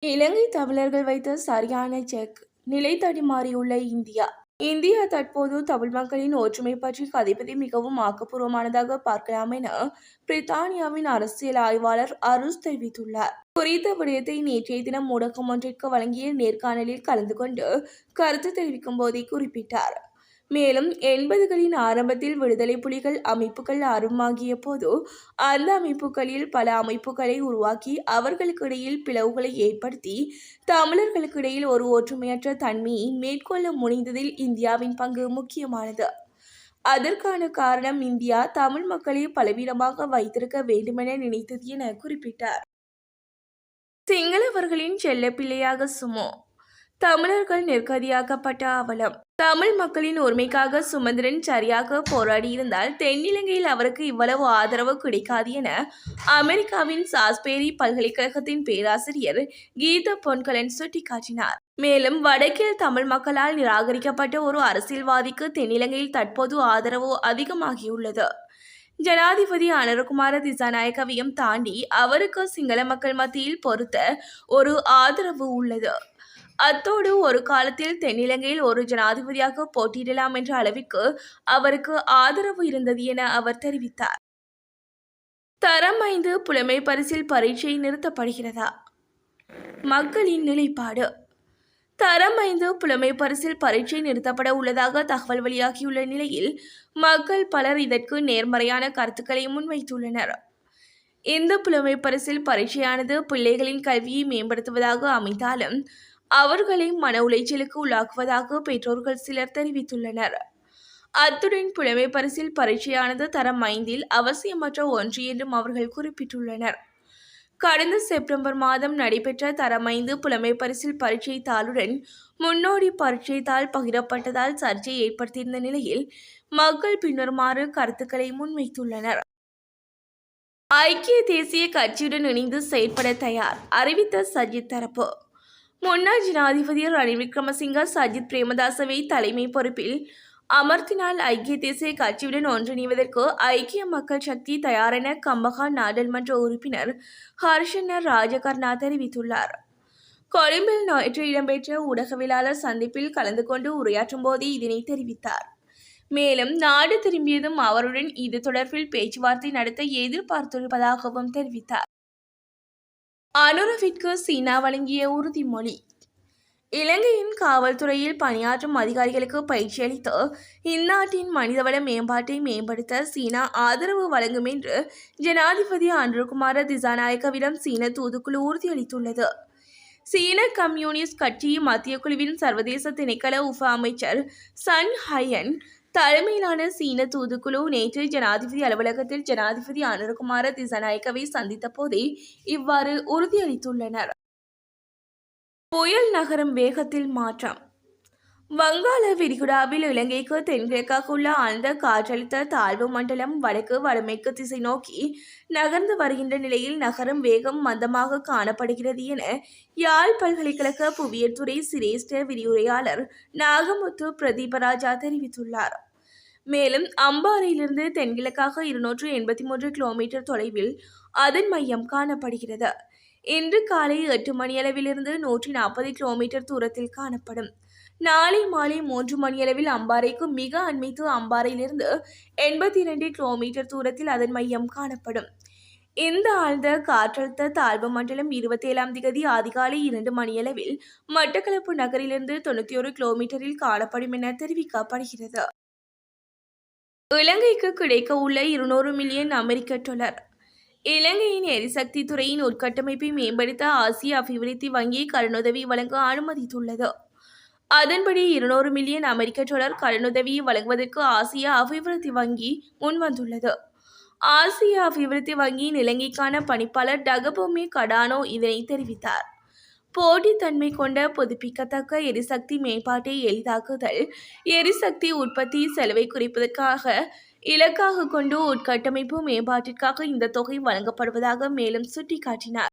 இலங்கை தமிழர்கள் வைத்த சரியான செக். நிலை தடுமாறியுள்ள இந்தியா. இந்தியா தற்போது தமிழ் மக்களின் ஒற்றுமை பற்றி கதைப்பதை மிகவும் ஆக்கப்பூர்வமானதாக பார்க்கலாம் என பிரித்தானியாவின் அரசியல் ஆய்வாளர் அருஸ் தெரிவித்துள்ளார். குறித்த விடயத்தை நேற்றைய தினம் ஊடகம் ஒன்றிற்கு வழங்கிய நேர்காணலில் கலந்து கொண்டு கருத்து தெரிவிக்கும் போதே குறிப்பிட்டார். மேலும் 80களின் ஆரம்பத்தில் விடுதலை புலிகள் அமைப்புகள் ஆரம்பமாகிய போது அந்த அமைப்புகளில் பல அமைப்புகளை உருவாக்கி அவர்களுக்கிடையில் பிளவுகளை ஏற்படுத்தி தமிழர்களுக்கிடையில் ஒரு ஒற்றுமையற்ற தன்மையை மேற்கொள்ள முடிந்ததில் இந்தியாவின் பங்கு முக்கியமானது. அதற்கான காரணம் இந்தியா தமிழ் மக்களை பலவீனமாக வைத்திருக்க வேண்டுமென நினைத்தது என குறிப்பிட்டார். சிங்களவர்களின் செல்லப்பிள்ளையாக சுமோ. தமிழர்கள் நெருக்கடியாக்கப்பட்ட அவலம். தமிழ் மக்களின் உரிமைக்காக சுமந்திரன் சரியாக போராடியிருந்தால் தென்னிலங்கையில் அவருக்கு இவ்வளவு ஆதரவு கிடைக்காது என அமெரிக்காவின் சாஸ்பேரி பல்கலைக்கழகத்தின் பேராசிரியர் கீதா பொன்கலன் சுட்டிக்காட்டினார். மேலும் வடக்கில் தமிழ் மக்களால் நிராகரிக்கப்பட்ட ஒரு அரசியல்வாதிக்கு தென்னிலங்கையில் தற்போது ஆதரவு அதிகமாகியுள்ளது. ஜனாதிபதி அனுரகுமார திசாநாயக்கவையும் தாண்டி அவருக்கு சிங்கள மக்கள் மத்தியில் பொறுத்த ஒரு ஆதரவு உள்ளது. அத்தோடு ஒரு காலத்தில் தென்னிலங்கையில் ஒரு ஜனாதிபதியாக போட்டியிடலாம் என்ற அளவிற்கு அவருக்கு ஆதரவு இருந்தது என அவர் தெரிவித்தார். தரம் 5 புலமை பரிசில் பரீட்சை நிறுத்தப்படுகிறதா? மக்களின் நிலைப்பாடு. தரம் 5 புலமை பரிசில் பரீட்சை நிறுத்தப்பட உள்ளதாக தகவல் வெளியாகியுள்ள நிலையில் மக்கள் பலர் இதற்கு நேர்மறையான கருத்துக்களை முன்வைத்துள்ளனர். இந்த புலமை பரிசில் பரீட்சையானது பிள்ளைகளின் கல்வியை மேம்படுத்துவதாக அமைந்தாலும் அவர்களை மன உளைச்சலுக்கு உள்ளாக்குவதாக பெற்றோர்கள் சிலர் தெரிவித்துள்ளனர். அத்துடன் புலமை பரிசில் பரீட்சையானது தரம் 5 அவசியமற்ற ஒன்று என்றும் அவர்கள் குறிப்பிட்டுள்ளனர். கடந்த செப்டம்பர் மாதம் நடைபெற்ற தரம் 5 புலமை பரிசில் பரீட்சை தாளுடன் முன்னோடி பரீட்சை தாள் பகிரப்பட்டதால் சர்ச்சை ஏற்படுத்தியிருந்த நிலையில் மக்கள் பின்வருமாறு கருத்துக்களை முன்வைத்துள்ளனர். ஐக்கிய தேசிய கட்சியுடன் இணைந்து செயற்பட தயார் அறிவித்த சஜித் தரப்பு. முன்னாள் ஜனாதிபதி ரணில் விக்ரமசிங்க சஜித் பிரேமதாசவை தலைமை பொறுப்பில் அமர்த்தினால் ஐக்கிய தேசிய கட்சியுடன் ஒன்றிணைவதற்கு ஐக்கிய மக்கள் சக்தி தயாரென கம்பஹா நாடாளுமன்ற உறுப்பினர் ஹர்ஷன ராஜகர்ணா தெரிவித்துள்ளார். கொழும்பில் நேற்று இடம்பெற்ற ஊடகவியலாளர் சந்திப்பில் கலந்து கொண்டு உரையாற்றும் போதே இதனை தெரிவித்தார். மேலும் நாடு திரும்பியதும் அவருடன் இது தொடர்பில் பேச்சுவார்த்தை நடத்த எதிர்பார்த்திருப்பதாகவும் தெரிவித்தார். அனுரவிற்கு சீனா வழங்கிய உறுதிமொழி. இலங்கையின் காவல்துறையில் பணியாற்றும் அதிகாரிகளுக்கு பயிற்சி அளித்து இந்நாட்டின் மனிதவள மேம்பாட்டை மேம்படுத்த சீனா ஆதரவு வழங்கும் என்று ஜனாதிபதி அனுரகுமார திசாநாயக்கவிடம் சீன தூதுக்குழு உறுதியளித்துள்ளது. சீன கம்யூனிஸ்ட் கட்சி மத்திய குழுவின் சர்வதேச திணைக்கள உப அமைச்சர் சன் ஹையன் தலைமையிலான சீன தூதுக்குழு நேற்று ஜனாதிபதி அலுவலகத்தில் ஜனாதிபதி அனுரகுமார திசாநாயக்கவை சந்தித்த போதே இவ்வாறு உறுதியளித்துள்ளனர். புயல் நகரும் வேகத்தில் மாற்றம். வங்காள விரிகுடாவில் இலங்கைக்கு தென்கிழக்காக உள்ள ஆழ்ந்த காற்றழுத்த தாழ்வு மண்டலம் வடக்கு வடமேற்கு திசை நோக்கி நகர்ந்து வருகின்ற நிலையில் நகரும் வேகம் மந்தமாக காணப்படுகிறது என யாழ் பல்கலைக்கழக புவியியல் துறை சிரேஷ்ட விரிவுரையாளர் நாகமுத்து பிரதீபராஜா தெரிவித்துள்ளார். மேலும் அம்பாறையிலிருந்து தென்கிழக்காக 283 கிலோமீட்டர் தொலைவில் அதன் மையம் காணப்படுகிறது. இன்று காலை 8 மணியளவிலிருந்து 140 கிலோமீட்டர் தூரத்தில் காணப்படும். நாளை மாலை 3 மணியளவில் அம்பாறைக்கு மிக அண்மைத்து அம்பாறையிலிருந்து 82 கிலோமீட்டர் தூரத்தில் அதன் மையம் காணப்படும். இந்த ஆழ்ந்த காற்றழுத்த தாழ்வு மண்டலம் 27ஆம் திகதி அதிகாலை 2 மணியளவில் மட்டக்களப்பு நகரிலிருந்து 91 கிலோமீட்டரில் காணப்படும் என தெரிவிக்கப்படுகிறது. இலங்கைக்கு கிடைக்க உள்ள 200 மில்லியன் அமெரிக்க டாலர். இலங்கையின் எரிசக்தி துறையின் உட்கட்டமைப்பை மேம்படுத்த ஆசிய அபிவிருத்தி வங்கி கடனுதவி வழங்க அனுமதித்துள்ளது. அதன்படி 200 மில்லியன் அமெரிக்க டாலர் கடனுதவியை வழங்குவதற்கு ஆசிய அபிவிருத்தி வங்கி முன்வந்துள்ளது. ஆசிய அபிவிருத்தி வங்கியின் இலங்கைக்கான பணிப்பாளர் டகபூமி கடானோ இதனை தெரிவித்தார். போட்டித்தன்மை கொண்ட புதுப்பிக்கத்தக்க எரிசக்தி மேம்பாட்டை எளிதாக்குதல், எரிசக்தி உற்பத்தி செலவை குறைப்பதற்காக இலக்காக கொண்டு உட்கட்டமைப்பு மேம்பாட்டிற்காக இந்த தொகை வழங்கப்படுவதாக மேலும் சுட்டிக்காட்டினார்.